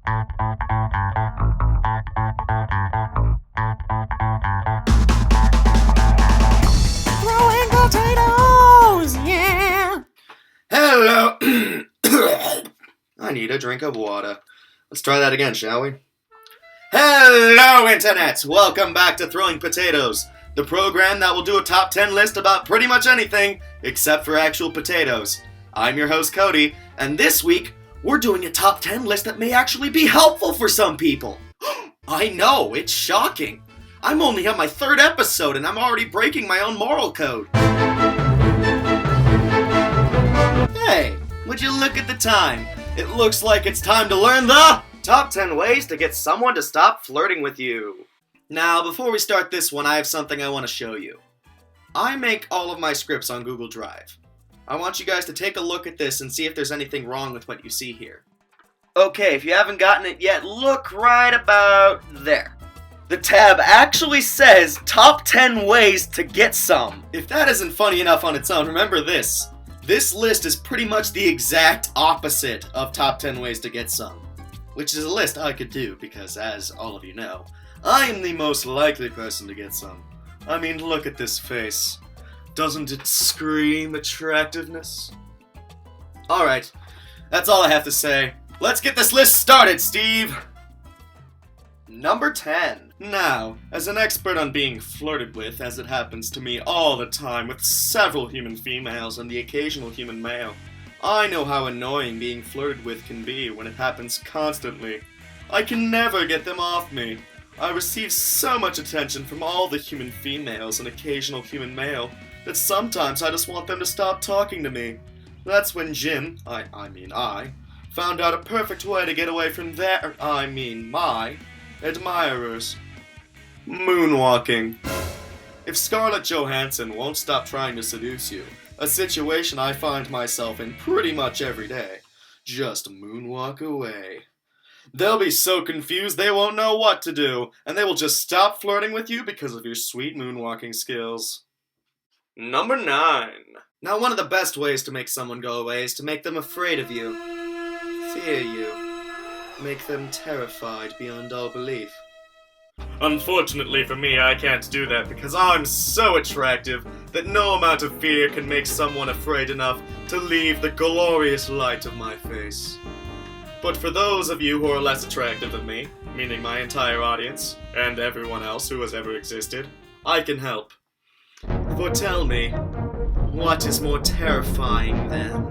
Throwing potatoes, yeah! Hello! I need a drink of water. Let's try that again, shall we? Hello, Internet! Welcome back to Throwing Potatoes, the program that will do a top 10 list about pretty much anything except for actual potatoes. I'm your host, Cody, and this week, we're doing a top 10 list that may actually be helpful for some people. I know, it's shocking. I'm only on my third episode and I'm already breaking my own moral code. Hey, would you look at the time? It looks like it's time to learn the top 10 ways to get someone to stop flirting with you. Now, before we start this one, I have something I want to show you. I make all of my scripts on Google Drive. I want you guys to take a look at this and see if there's anything wrong with what you see here. Okay, if you haven't gotten it yet, look right about there. The tab actually says top 10 ways to get some. If that isn't funny enough on its own, remember this. This list is pretty much the exact opposite of top 10 ways to get some. Which is a list I could do because, as all of you know, I am the most likely person to get some. I mean, look at this face. Doesn't it scream attractiveness? Alright, that's all I have to say. Let's get this list started, Steve! Number 10. Now, as an expert on being flirted with, as it happens to me all the time with several human females and the occasional human male, I know how annoying being flirted with can be when it happens constantly. I can never get them off me. I receive so much attention from all the human females and occasional human male that sometimes I just want them to stop talking to me. That's when Jim, I found out a perfect way to get away from my admirers. Moonwalking. If Scarlett Johansson won't stop trying to seduce you, a situation I find myself in pretty much every day, just moonwalk away. They'll be so confused they won't know what to do, and they will just stop flirting with you because of your sweet moonwalking skills. Number 9. Now, one of the best ways to make someone go away is to make them afraid of you. Fear you. Make them terrified beyond all belief. Unfortunately for me, I can't do that because I'm so attractive that no amount of fear can make someone afraid enough to leave the glorious light of my face. But for those of you who are less attractive than me, meaning my entire audience, and everyone else who has ever existed, I can help. For tell me, what is more terrifying than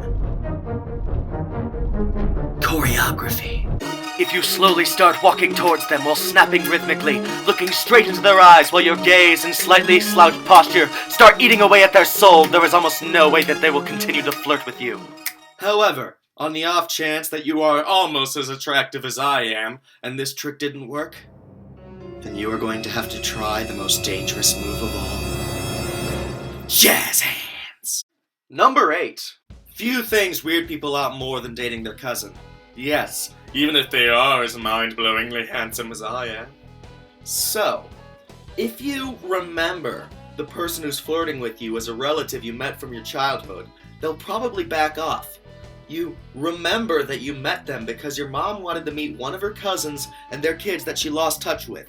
choreography? If you slowly start walking towards them while snapping rhythmically, looking straight into their eyes while your gaze and slightly slouched posture start eating away at their soul, there is almost no way that they will continue to flirt with you. However, on the off chance that you are almost as attractive as I am, and this trick didn't work, then you are going to have to try the most dangerous move of all. Jazz hands! Number 8. Few things weird people out more than dating their cousin. Yes, even if they are as mind-blowingly handsome as I am. So, if you remember the person who's flirting with you as a relative you met from your childhood, they'll probably back off. You remember that you met them because your mom wanted to meet one of her cousins and their kids that she lost touch with.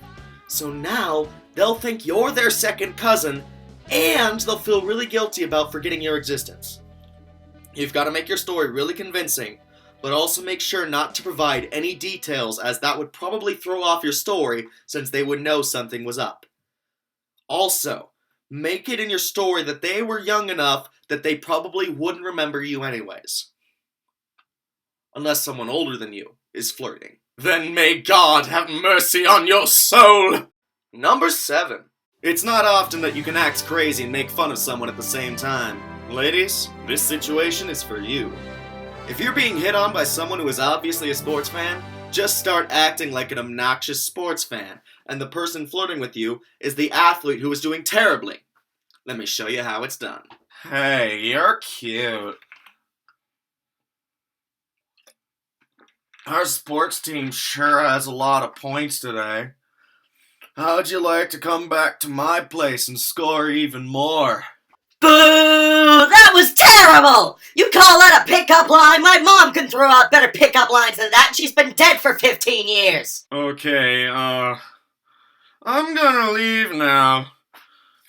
So now, they'll think you're their second cousin, and they'll feel really guilty about forgetting your existence. You've got to make your story really convincing, but also make sure not to provide any details, as that would probably throw off your story since they would know something was up. Also, make it in your story that they were young enough that they probably wouldn't remember you anyways. Unless someone older than you is flirting. Then may God have mercy on your soul! Number 7. It's not often that you can act crazy and make fun of someone at the same time. Ladies, this situation is for you. If you're being hit on by someone who is obviously a sports fan, just start acting like an obnoxious sports fan, and the person flirting with you is the athlete who is doing terribly. Let me show you how it's done. Hey, you're cute. Our sports team sure has a lot of points today. How'd you like to come back to my place and score even more? Boo! That was terrible! You call that a pickup line? My mom can throw out better pickup lines than that, and she's been dead for 15 years. Okay, I'm gonna leave now.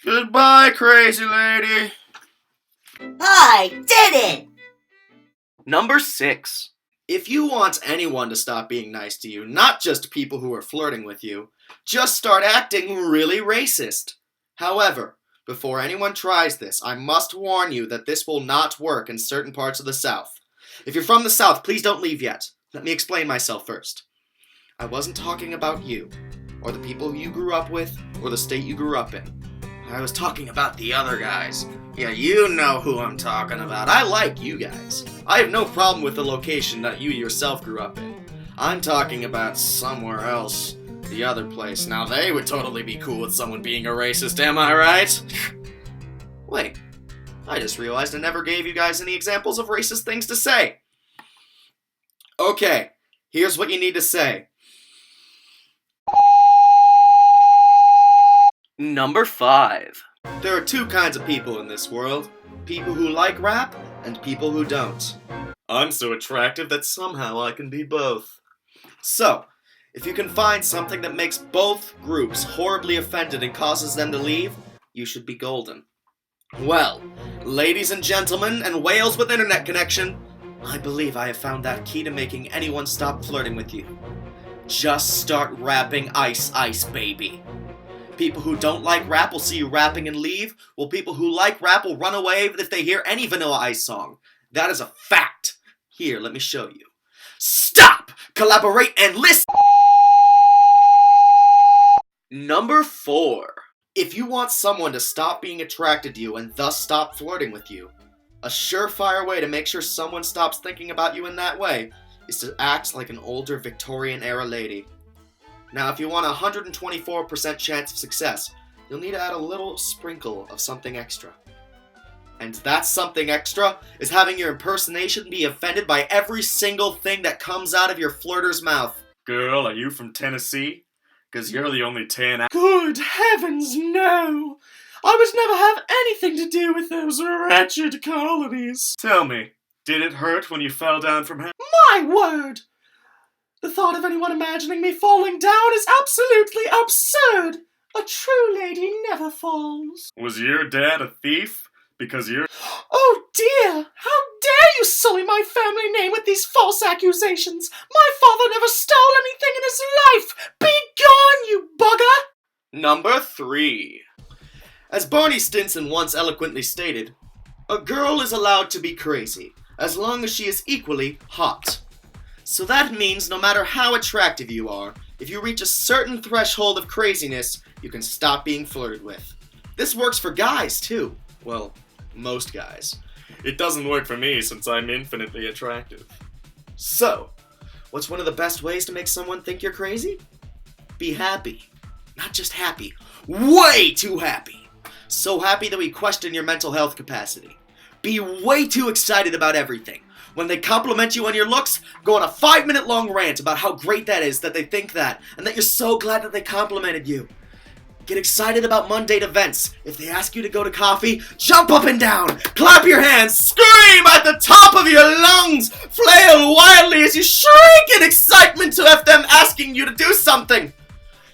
Goodbye, crazy lady. I did it! Number 6. If you want anyone to stop being nice to you, not just people who are flirting with you, just start acting really racist. However, before anyone tries this, I must warn you that this will not work in certain parts of the South. If you're from the South, please don't leave yet. Let me explain myself first. I wasn't talking about you, or the people you grew up with, or the state you grew up in. I was talking about the other guys. Yeah, you know who I'm talking about. I like you guys. I have no problem with the location that you yourself grew up in. I'm talking about somewhere else. The other place. Now they would totally be cool with someone being a racist, am I right? Wait, I just realized I never gave you guys any examples of racist things to say. Okay, here's what you need to say. Number 5. There are 2 kinds of people in this world. People who like rap and people who don't. I'm so attractive that somehow I can be both. So, if you can find something that makes both groups horribly offended and causes them to leave, you should be golden. Well, ladies and gentlemen, and whales with internet connection, I believe I have found that key to making anyone stop flirting with you. Just start rapping Ice Ice Baby. People who don't like rap will see you rapping and leave, while people who like rap will run away if they hear any Vanilla Ice song. That is a fact. Here, let me show you. Stop! Collaborate and listen! Number 4. If you want someone to stop being attracted to you and thus stop flirting with you, a surefire way to make sure someone stops thinking about you in that way is to act like an older Victorian-era lady. Now, if you want a 124% chance of success, you'll need to add a little sprinkle of something extra. And that something extra is having your impersonation be offended by every single thing that comes out of your flirter's mouth. Girl, are you from Tennessee? 'Cause you're the only tan. Good heavens, no! I would never have anything to do with those wretched colonies. Tell me, did it hurt when you fell down from heaven? My word! The thought of anyone imagining me falling down is absolutely absurd! A true lady never falls. Was your dad a thief? Because you're... Oh dear! How dare you sully my family name with these false accusations! My father never stole anything in his life! Be gone, you bugger! Number 3. As Barney Stinson once eloquently stated, a girl is allowed to be crazy, as long as she is equally hot. So that means no matter how attractive you are, if you reach a certain threshold of craziness, you can stop being flirted with. This works for guys, too. Well, most guys. It doesn't work for me since I'm infinitely attractive. So, what's one of the best ways to make someone think you're crazy? Be happy. Not just happy. Way too happy. So happy that we question your mental health capacity. Be way too excited about everything. When they compliment you on your looks, go on a 5-minute long rant about how great that is, that they think that, and that you're so glad that they complimented you. Get excited about mundane events. If they ask you to go to coffee, jump up and down, clap your hands, scream at the top of your lungs, flail wildly as you shriek in excitement to have them asking you to do something.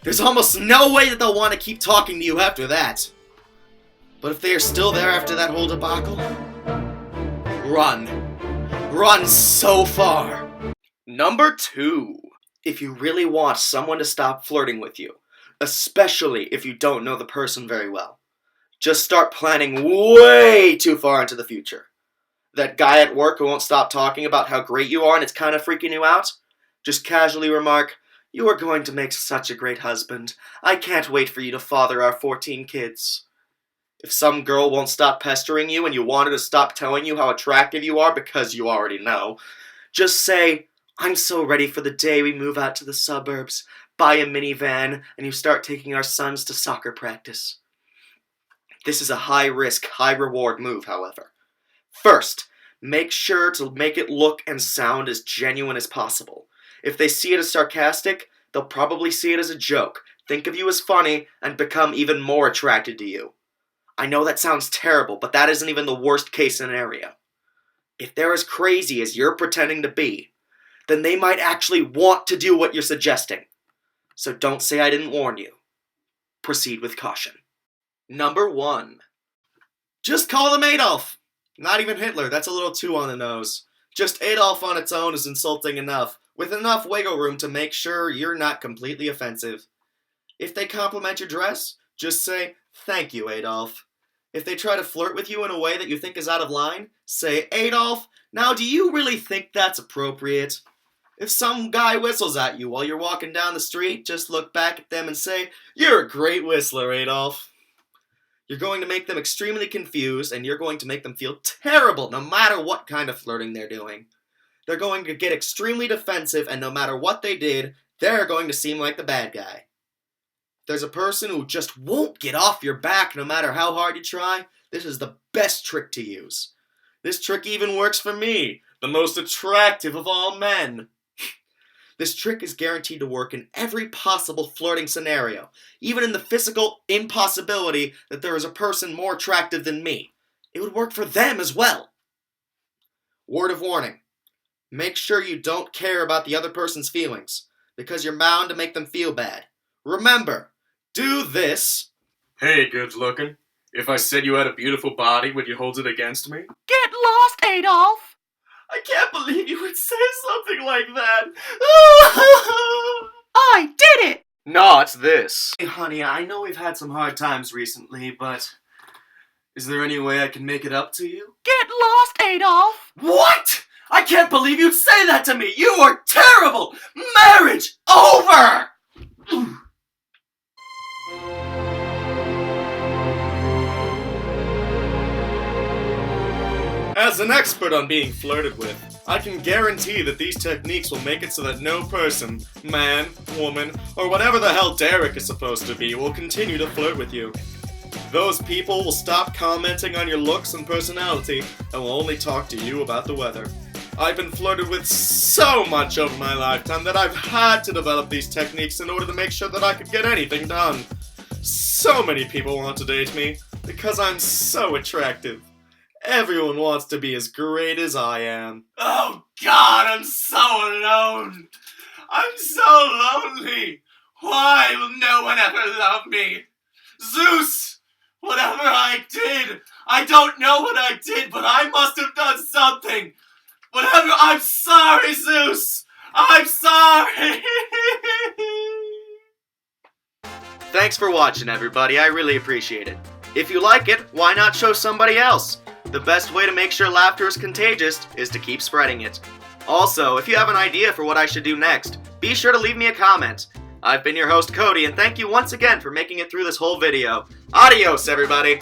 There's almost no way that they'll want to keep talking to you after that. But if they are still there after that whole debacle, run. Run so far. Number 2. If you really want someone to stop flirting with you, especially if you don't know the person very well, just start planning way too far into the future. That guy at work who won't stop talking about how great you are and it's kind of freaking you out, just casually remark, "You are going to make such a great husband. I can't wait for you to father our 14 kids." If some girl won't stop pestering you and you want her to stop telling you how attractive you are because you already know, just say, "I'm so ready for the day we move out to the suburbs, buy a minivan, and you start taking our sons to soccer practice." This is a high-risk, high-reward move, however. First, make sure to make it look and sound as genuine as possible. If they see it as sarcastic, they'll probably see it as a joke, think of you as funny, and become even more attracted to you. I know that sounds terrible, but that isn't even the worst case scenario. If they're as crazy as you're pretending to be, then they might actually want to do what you're suggesting. So don't say I didn't warn you. Proceed with caution. Number 1. Just call them Adolf. Not even Hitler, that's a little too on the nose. Just Adolf on its own is insulting enough, with enough wiggle room to make sure you're not completely offensive. If they compliment your dress, just say, "Thank you, Adolf." If they try to flirt with you in a way that you think is out of line, say, "Adolf, now do you really think that's appropriate?" If some guy whistles at you while you're walking down the street, just look back at them and say, "You're a great whistler, Adolf." You're going to make them extremely confused, and you're going to make them feel terrible no matter what kind of flirting they're doing. They're going to get extremely defensive, and no matter what they did, they're going to seem like the bad guy. If there's a person who just won't get off your back no matter how hard you try, this is the best trick to use. This trick even works for me, the most attractive of all men. This trick is guaranteed to work in every possible flirting scenario, even in the physical impossibility that there is a person more attractive than me. It would work for them as well. Word of warning. Make sure you don't care about the other person's feelings, because you're bound to make them feel bad. Remember, do this. Hey, good looking. If I said you had a beautiful body, would you hold it against me? Get lost, Adolf! I can't believe you would say something like that. I did it! Not this. Hey, honey, I know we've had some hard times recently, but is there any way I can make it up to you? Get lost, Adolf! What? I can't believe you'd say that to me! You are terrible! Marriage over! As an expert on being flirted with, I can guarantee that these techniques will make it so that no person, man, woman, or whatever the hell Derek is supposed to be, will continue to flirt with you. Those people will stop commenting on your looks and personality and will only talk to you about the weather. I've been flirted with so much over my lifetime that I've had to develop these techniques in order to make sure that I could get anything done. So many people want to date me because I'm so attractive. Everyone wants to be as great as I am. Oh God, I'm so alone. I'm so lonely. Why will no one ever love me? Zeus, whatever I did, I don't know what I did, but I must have done something. Whatever, I'm sorry, Zeus. I'm sorry. Thanks for watching, everybody. I really appreciate it. If you like it, why not show somebody else? The best way to make sure laughter is contagious is to keep spreading it. Also, if you have an idea for what I should do next, be sure to leave me a comment. I've been your host, Cody, and thank you once again for making it through this whole video. Adios, everybody!